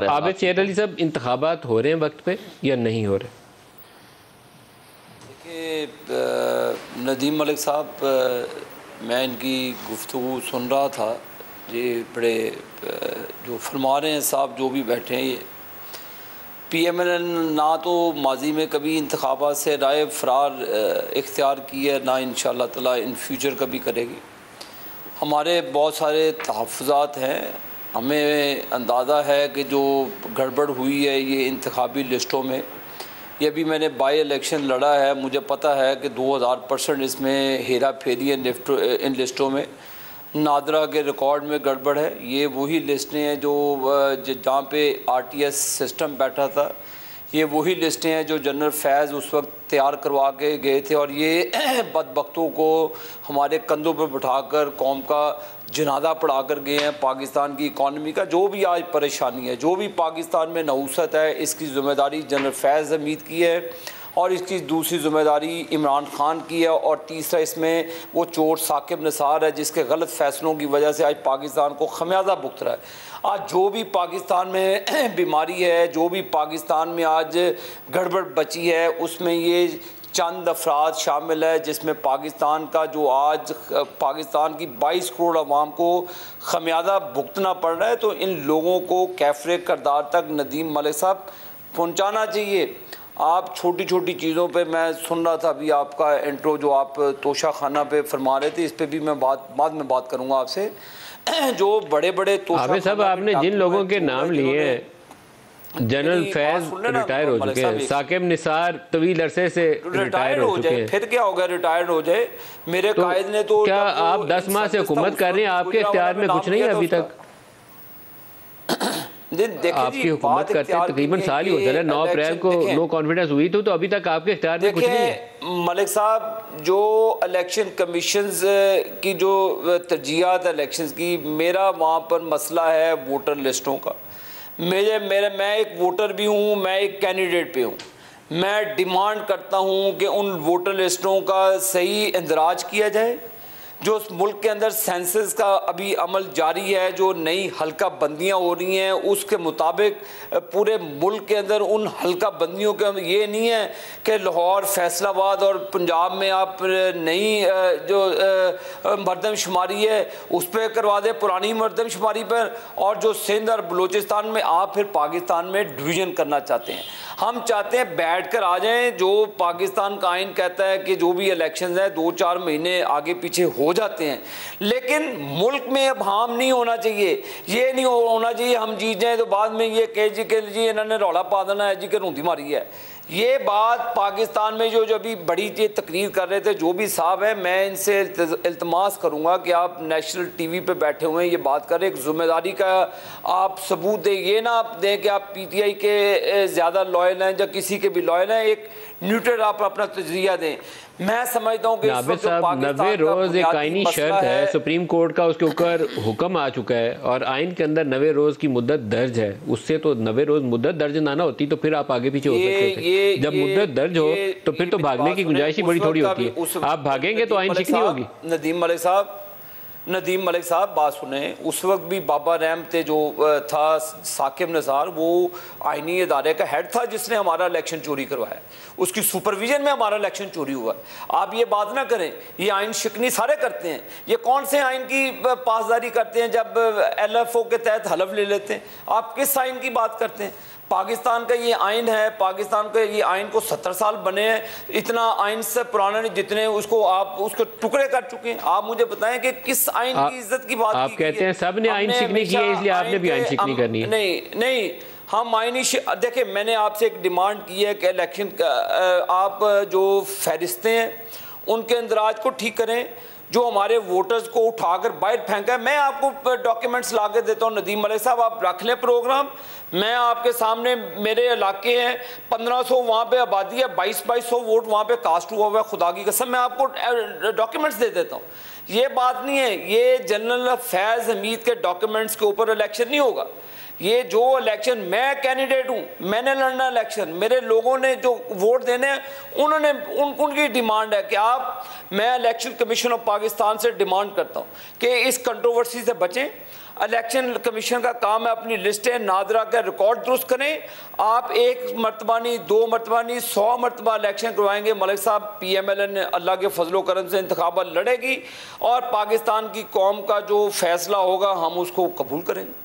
आबिद शेर अली साहब, इंतखाबात हो रहे हैं वक्त पे या नहीं हो रहे? देखिए नदीम मलिक साहब, मैं इनकी गुफ्तगू सुन रहा था, ये बड़े जो फरमा रहे हैं साहब, जो भी बैठे हैं, ये PMLN ना तो माजी में कभी इंतखाबात से राय फरार इख्तियार की है, ना इंशाअल्लाह ताला इन फ्यूचर कभी करेगी। हमारे बहुत सारे तहफ़्फ़ुज़ात हैं, हमें अंदाज़ा है कि जो गड़बड़ हुई है ये इंतखाबी लिस्टों में, ये भी मैंने बाई इलेक्शन लड़ा है, मुझे पता है कि 2000% इसमें हेरा फेरी है इन लिस्टों में, नादरा के रिकॉर्ड में गड़बड़ है। ये वही लिस्टें हैं जो जहाँ पे RTS सिस्टम बैठा था, ये वही लिस्टें हैं जो जनरल फैज़ उस वक्त तैयार करवा के गए थे, और ये बदबख्तों को हमारे कंधों पर बिठाकर कौम का जनाजा पढ़ा कर गए हैं। पाकिस्तान की इकॉनमी का जो भी आज परेशानी है, जो भी पाकिस्तान में नहूसत है, इसकी ज़िम्मेदारी जनरल फैज़ हमीद की है, और इसकी दूसरी ज़िम्मेदारी इमरान ख़ान की है, और तीसरा इसमें वो चोर साकिब निसार है जिसके गलत फ़ैसलों की वजह से आज पाकिस्तान को खमियाजा भुगत रहा है। आज जो भी पाकिस्तान में बीमारी है, जो भी पाकिस्तान में आज गड़बड़ बची है, उसमें ये चंद अफराद शामिल है, जिसमें पाकिस्तान का जो आज पाकिस्तान की 22 करोड़ आवाम को खमियाजा भुगतना पड़ रहा है, तो इन लोगों को कैफरे करदार तक नदीम मलिक साहब पहुँचाना चाहिए। आप छोटी छोटी चीज़ों पे, मैं सुन रहा था अभी आपका इंट्रो जो आप तोशा खाना पे फरमा रहे थे, इस पे भी मैं बाद में बात करूँगा आपसे। जो बड़े बड़े तोशा साहब, आपने जिन लोगों के नाम लिए हैं, जनरल फैज रिटायर हो चुके हैं, साकिब निसार तवील अरसे से रिटायर हो चुके हैं, फिर क्या होगा, रिटायर्ड हो जाए। मेरे कायद ने तो, क्या आप 10 माह से हुकूमत कर रहे हैं, आपके इख्तियार में कुछ नहीं है अभी तक? आपकी हुकूमत करते तकरीबन साल ही हो चला, 9 अप्रैल को नो कॉन्फिडेंस हुई तो अभी तक आपके इख्तियार में कुछ नहीं है। मलिक साहब, जो इलेक्शन कमीशंस की जो तरजीहात इलेक्शंस की, मेरा वहाँ पर मसला है वोटर लिस्टों का। मैं एक वोटर भी हूँ, मैं एक कैंडिडेट भी हूँ। मैं डिमांड करता हूँ कि उन वोटर लिस्टों का सही इंदराज किया जाए। जो उस मुल्क के अंदर सेंसस का अभी अमल जारी है, जो नई हल्का बंदियाँ हो रही हैं, उसके मुताबिक पूरे मुल्क के अंदर उन हल्का बंदियों के ये नहीं है कि लाहौर, फैसलाबाद और पंजाब में आप नई जो मरदमशुमारी है उस पर करवा दें, पुरानी मरदमशुमारी पर, और जो सिंध और बलूचिस्तान में आप फिर पाकिस्तान में डिवीज़न करना चाहते हैं। हम चाहते हैं बैठ कर आ जाएँ। जो पाकिस्तान का आइन कहता है कि जो भी इलेक्शन है 2-4 महीने आगे पीछे हो जाते हैं, लेकिन मुल्क में अब हाम नहीं होना चाहिए। ये नहीं होना चाहिए हम जीत जाएं तो बाद में ये कह जी इन्होंने रौला पा देना है जी कि रूंधी मारी है। ये बात पाकिस्तान में जो अभी बड़ी ये तकरीर कर रहे थे जो भी साहब है, मैं इनसे इल्तमास करूंगा कि आप नेशनल टीवी पे बैठे हुए हैं, ये बात करें, एक जिम्मेदारी का आप सबूत दें। ये ना आप दें कि आप PTI के ज़्यादा लॉयल हैं या किसी के भी लॉयल हैं, एक न्यूट्रल आप अपना तजरिया दें। मैं समझता हूँ कि 90 रोज़ एक आइनी शर्त है सुप्रीम कोर्ट का, उसके ऊपर हुक्म आ चुका है और आइन के अंदर 90 रोज़ की मुद्दत दर्ज है। उससे तो 90 रोज़ मुद्दत दर्ज ना होती तो फिर आप आगे पीछे हो सकते थे। जब मुद्दत दर्ज हो तो फिर तो भागने की गुंजाइश ही बड़ी थोड़ी होती है। आप भागेंगे तो आइन शिकनी होगी। नदीम मलिक साहब बात सुने, उस वक्त भी बाबा रहम थे जो था साकिब निसार, वो आइनी इदारे का हेड था जिसने हमारा इलेक्शन चोरी करवाया, उसकी सुपरविजन में हमारा इलेक्शन चोरी हुआ। आप ये बात ना करें, ये आइन शिकनी सारे करते हैं। ये कौन से आइन की पासदारी करते हैं जब LFO के तहत हलफ ले लेते हैं? आप किस आइन की बात करते हैं? पाकिस्तान का ये आइन है, पाकिस्तान का ये आइन को 70 साल बने हैं, इतना आइन से पुराना नहीं जितने उसको आप उसके टुकड़े कर चुके हैं। आप मुझे बताएं कि किस आइन की इज्जत की बात आप कहते हैं सब ने आइन शिकनी की है इसलिए आपने भी आइन शिकनी करनी है। नहीं, हम आइनी देखिए, मैंने आपसे एक डिमांड की है कि इलेक्शन आप जो फहरिस्तें हैं उनके अंदराज को ठीक करें, जो हमारे वोटर्स को उठाकर बाहर फेंका है। मैं आपको डॉक्यूमेंट्स ला के देता हूँ नदीम मलिक साहब, आप रख लें प्रोग्राम। मैं आपके सामने, मेरे इलाके हैं 1500 वहाँ पे आबादी है, 2200 वोट वहाँ पे कास्ट हुआ हुआ है, खुदा की कसम मैं आपको डॉक्यूमेंट्स दे देता हूँ। ये बात नहीं है, ये जनरल फैज़ हमीद के डॉक्यूमेंट्स के ऊपर इलेक्शन नहीं होगा। ये जो इलेक्शन, मैं कैंडिडेट हूँ, मैंने लड़ना इलेक्शन, मेरे लोगों ने जो वोट देने हैं उन्होंने उनकी डिमांड है कि आप, मैं इलेक्शन कमीशन ऑफ पाकिस्तान से डिमांड करता हूँ कि इस कंट्रोवर्सी से बचें। इलेक्शन कमीशन का काम है अपनी लिस्टें नादरा का रिकॉर्ड दुरुस्त करें। आप एक मरतबा नहीं, 2 मरतबा नहीं, 100 मरतबा इलेक्शन करवाएंगे। मलिक साहब PMLN अल्लाह के फजलो करम से इंतखाबात लड़ेगी और पाकिस्तान की कौम का जो फैसला होगा हम उसको कबूल करेंगे।